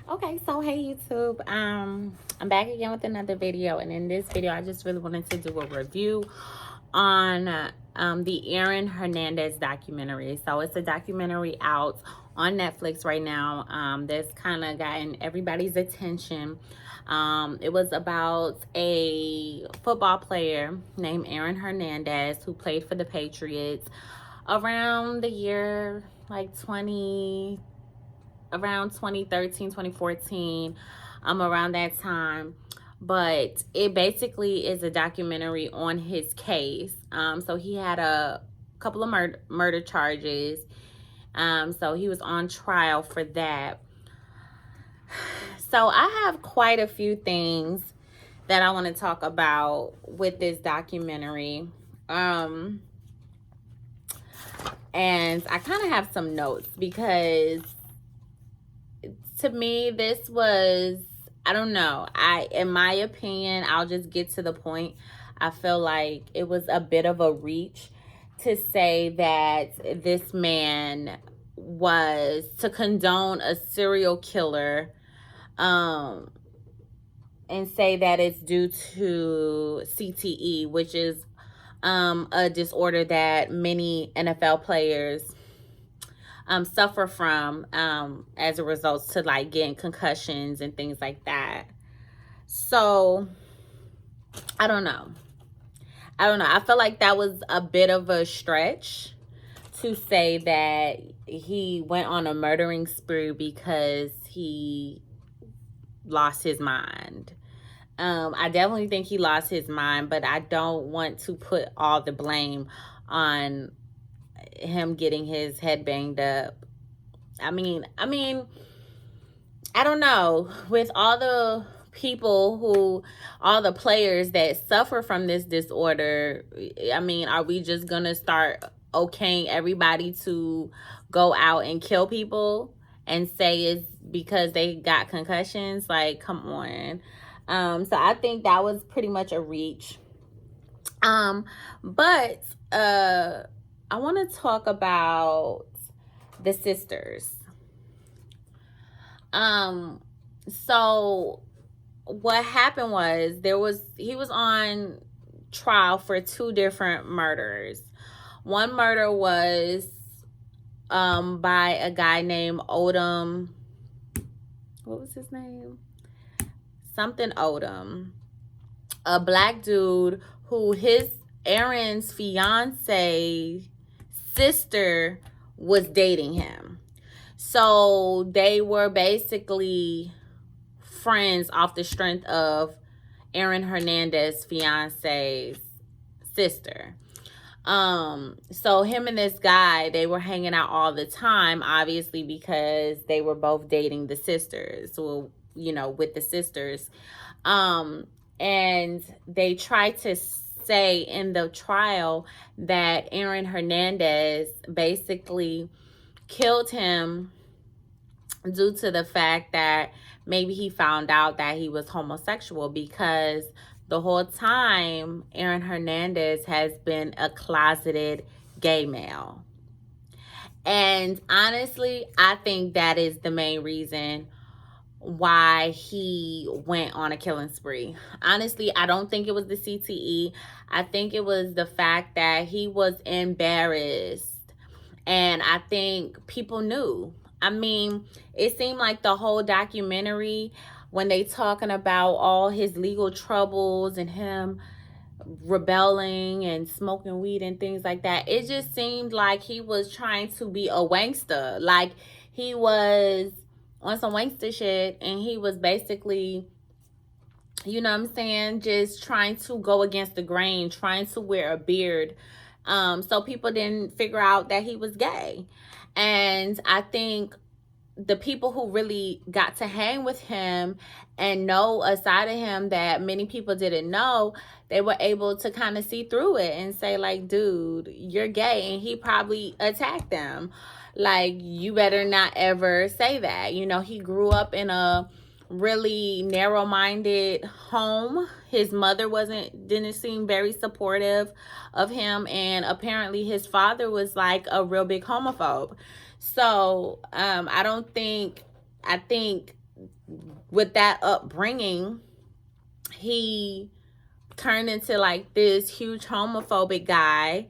Okay, so hey YouTube, I'm back again with another video, and in this video I just really wanted to do a review on the Aaron Hernandez documentary. So it's a documentary out on Netflix right now that's kind of gotten everybody's attention. It was about a football player named Aaron Hernandez who played for the Patriots around the year like 2013, 2014, around that time. But it basically is a documentary on his case. So he had a couple of murder charges. So he was on trial for that. So I have quite a few things that I want to talk about with this documentary. And I kind of have some notes because to me, this was, I don't know. In my opinion, I'll just get to the point. I feel like it was a bit of a reach to say that this man was to condone a serial killer, and say that it's due to CTE, which is a disorder that many NFL players suffer from as a result to like getting concussions and things like that. So I don't know. I feel like that was a bit of a stretch to say that he went on a murdering spree because he lost his mind. I definitely think he lost his mind, but I don't want to put all the blame on him getting his head banged up. I mean, I don't know. With all the all the players that suffer from this disorder, I mean, are we just gonna start okaying everybody to go out and kill people and say it's because they got concussions? Like, come on. So I think that was pretty much a reach. But I want to talk about the sisters. So what happened was he was on trial for two different murders. One murder was by a guy named Odom. What was his name? Something Odom. A black dude who Aaron's fiance sister was dating him. So they were basically friends off the strength of Aaron Hernandez's fiance's sister. So him and this guy, they were hanging out all the time, obviously, because they were both dating the sisters. So, with the sisters. And they tried to say in the trial that Aaron Hernandez basically killed him due to the fact that maybe he found out that he was homosexual, because the whole time Aaron Hernandez has been a closeted gay male. And honestly, I think that is the main reason why he went on a killing spree. Honestly, I don't think it was the CTE. I think it was the fact that he was embarrassed. And I think people knew. I mean, it seemed like the whole documentary, when they talking about all his legal troubles and him rebelling and smoking weed and things like that, it just seemed like he was trying to be a wankster. Like, he was on some wankster shit, and he was basically, just trying to go against the grain, trying to wear a beard, so people didn't figure out that he was gay. And I think the people who really got to hang with him and know a side of him that many people didn't know, they were able to kind of see through it and say, like, dude, you're gay. And he probably attacked them. Like, you better not ever say that. He grew up in a really narrow-minded home. His mother didn't seem very supportive of him, and apparently his father was like a real big homophobe. So I think with that upbringing, he turned into like this huge homophobic guy,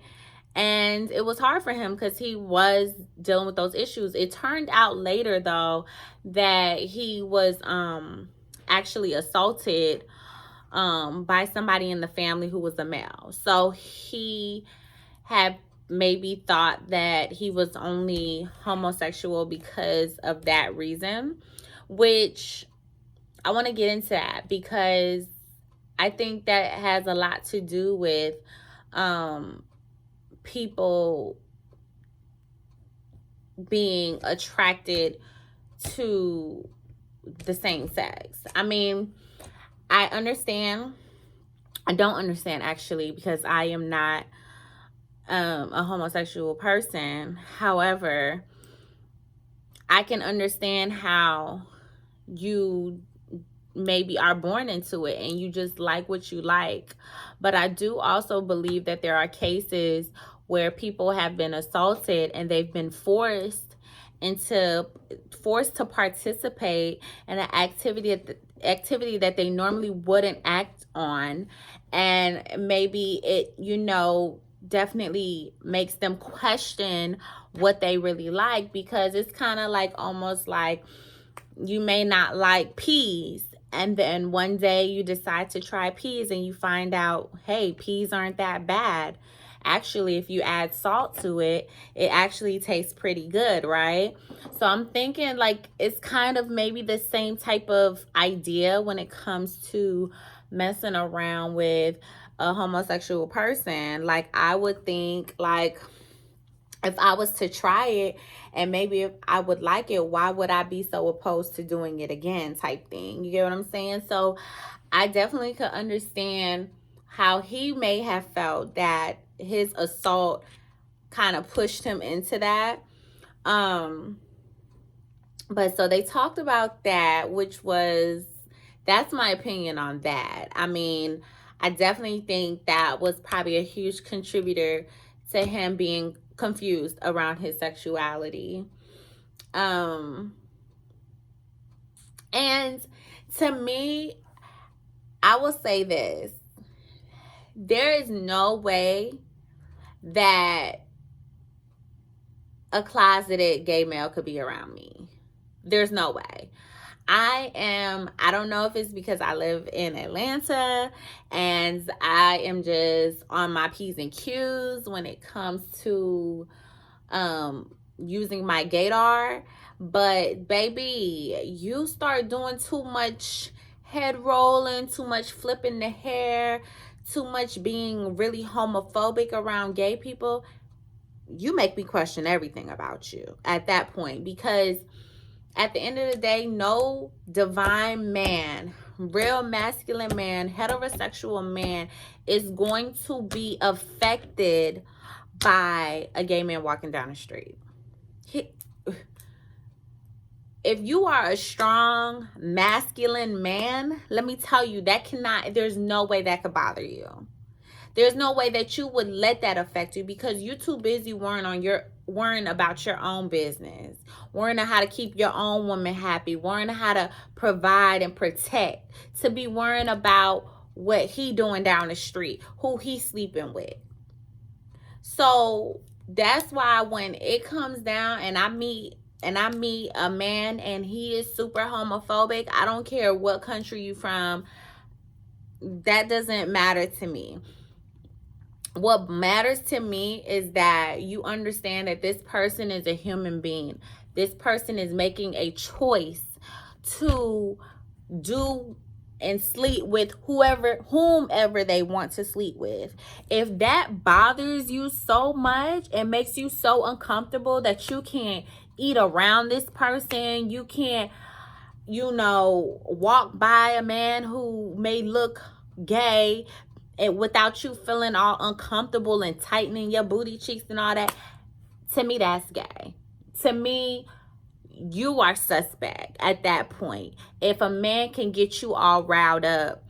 and it was hard for him because he was dealing with those issues. It turned out later though that he was actually assaulted by somebody in the family who was a male. So he had maybe thought that he was only homosexual because of that reason, which I want to get into that because I think that has a lot to do with people being attracted to the same sex. I mean, I don't understand actually, because I am not a homosexual person. However, I can understand how you maybe are born into it and you just like what you like. But I do also believe that there are cases where people have been assaulted and they've been forced to participate in an activity that they normally wouldn't act on, and maybe it definitely makes them question what they really like, because it's kind of like almost like you may not like peas, and then one day you decide to try peas and you find out, hey, peas aren't that bad. Actually, if you add salt to it, it actually tastes pretty good, right? So I'm thinking like it's kind of maybe the same type of idea when it comes to messing around with a homosexual person. Like I would think like if I was to try it and maybe if I would like it, why would I be so opposed to doing it again type thing? You get what I'm saying? So I definitely could understand how he may have felt that his assault kind of pushed him into that. But so they talked about that, that's my opinion on that. I mean, I definitely think that was probably a huge contributor to him being confused around his sexuality. And to me, I will say this. There is no way that a closeted gay male could be around me. There's no way. I don't know if it's because I live in Atlanta and I am just on my P's and Q's when it comes to using my gaydar. But baby, you start doing too much head rolling, too much flipping the hair, too much being really homophobic around gay people, you make me question everything about you at that point. Because at the end of the day, no divine man, real masculine man, heterosexual man is going to be affected by a gay man walking down the street. If you are a strong masculine man, let me tell you, there's no way that could bother you. There's no way that you would let that affect you, because you're too busy worrying about your own business, worrying on how to keep your own woman happy, worrying on how to provide and protect, to be worrying about what he doing down the street, who he sleeping with. So that's why when it comes down and I meet a man and he is super homophobic, I don't care what country you from, that doesn't matter to me. What matters to me is that you understand that this person is a human being. This person is making a choice to do and sleep with whomever they want to sleep with. If that bothers you so much and makes you so uncomfortable that you can't eat around this person, you can't, walk by a man who may look gay and without you feeling all uncomfortable and tightening your booty cheeks and all that, to me, that's gay. To me, you are suspect at that point. If a man can get you all riled up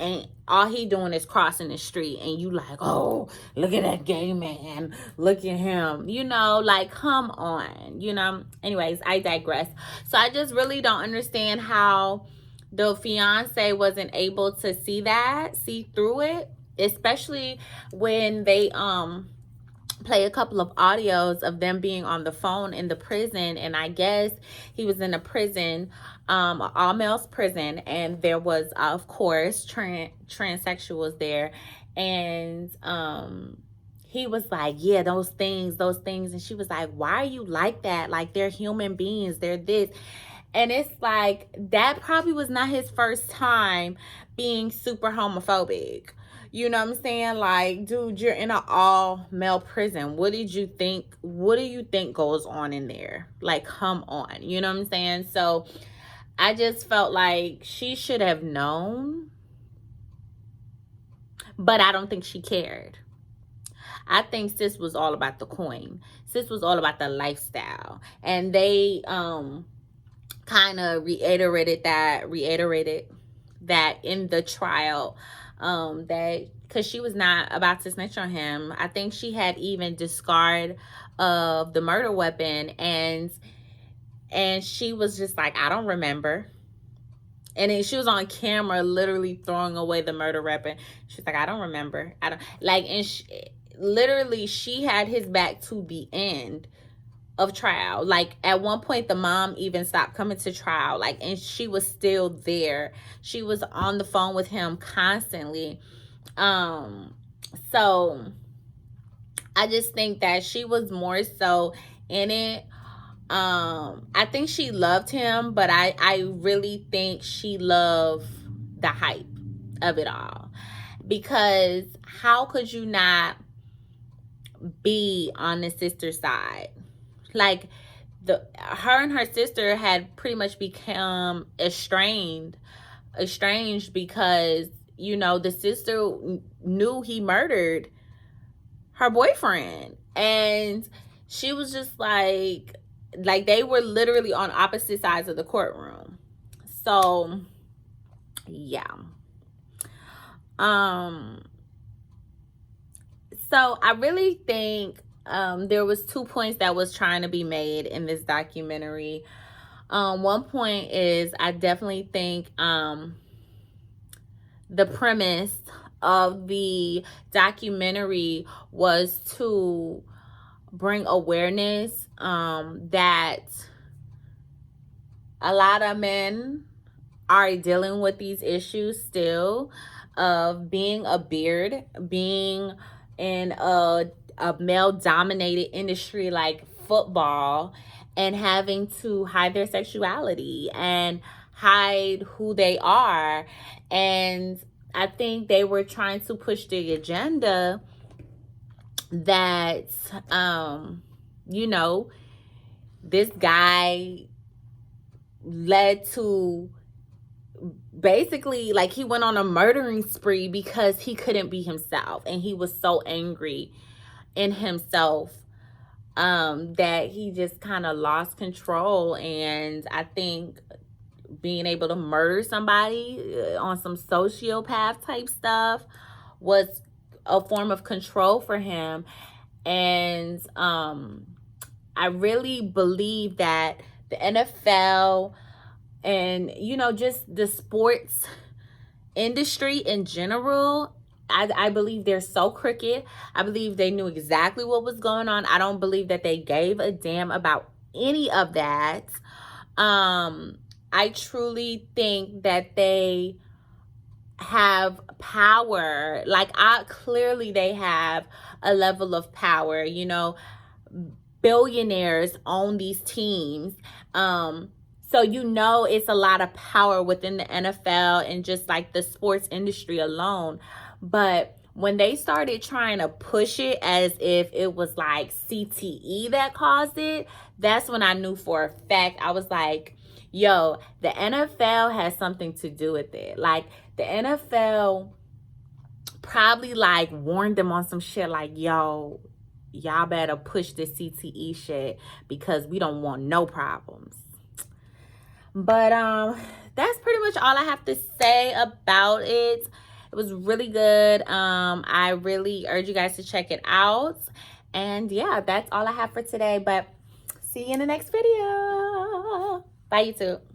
and all he doing is crossing the street, and you like, oh, look at that gay man, look at him, you know, like, come on, you know. Anyways, I digress. So I just really don't understand how the fiance wasn't able to see through it, especially when they play a couple of audios of them being on the phone in the prison. And I guess he was in a prison, all males prison, and there was, of course, transsexuals there. And he was like, yeah, those things. And she was like, why are you like that? Like, they're human beings, they're this. And it's like, that probably was not his first time being super homophobic. You know what I'm saying? Like, dude, you're in an all-male prison. What do you think goes on in there? Like, come on. You know what I'm saying? So I just felt like she should have known, but I don't think she cared. I think sis was all about the coin. Sis was all about the lifestyle. And they kind of reiterated that in the trial, that because she was not about to snitch on him. I think she had even discard of the murder weapon, and she was just like, I don't remember. And then she was on camera literally throwing away the murder weapon. She's like, I don't remember. I don't like. And literally she had his back to the end of trial. Like, at one point the mom even stopped coming to trial, like, and she was still there. She was on the phone with him constantly. So I just think that she was more so in it. I think she loved him, but I really think she loved the hype of it all, because how could you not be on the sister's side? Like, her and her sister had pretty much become estranged because, you know, the sister knew he murdered her boyfriend, and she was just like they were literally on opposite sides of the courtroom. So yeah. So I really think there was 2 points that was trying to be made in this documentary. One point is, I definitely think the premise of the documentary was to bring awareness that a lot of men are dealing with these issues still, of being a beard, being in a male-dominated industry like football, and having to hide their sexuality and hide who they are. And I think they were trying to push the agenda that, you know, this guy led to, basically, like, he went on a murdering spree because he couldn't be himself, and he was so angry in himself that he just kind of lost control. And I think being able to murder somebody on some sociopath type stuff was a form of control for him. And I really believe that the NFL and, you know, just the sports industry in general, I believe they're so crooked. I believe they knew exactly what was going on. I don't believe that they gave a damn about any of that. I truly think that they have power. Like, clearly they have a level of power. You know, billionaires own these teams. So, you know, it's a lot of power within the NFL and just like the sports industry alone. But when they started trying to push it as if it was like CTE that caused it, that's when I knew for a fact. I was like, yo, the NFL has something to do with it. Like, the NFL probably like warned them on some shit like, yo, y'all better push this CTE shit because we don't want no problems. But that's pretty much all I have to say about it. It was really good. I really urge you guys to check it out. And yeah, that's all I have for today. But see you in the next video. Bye, YouTube.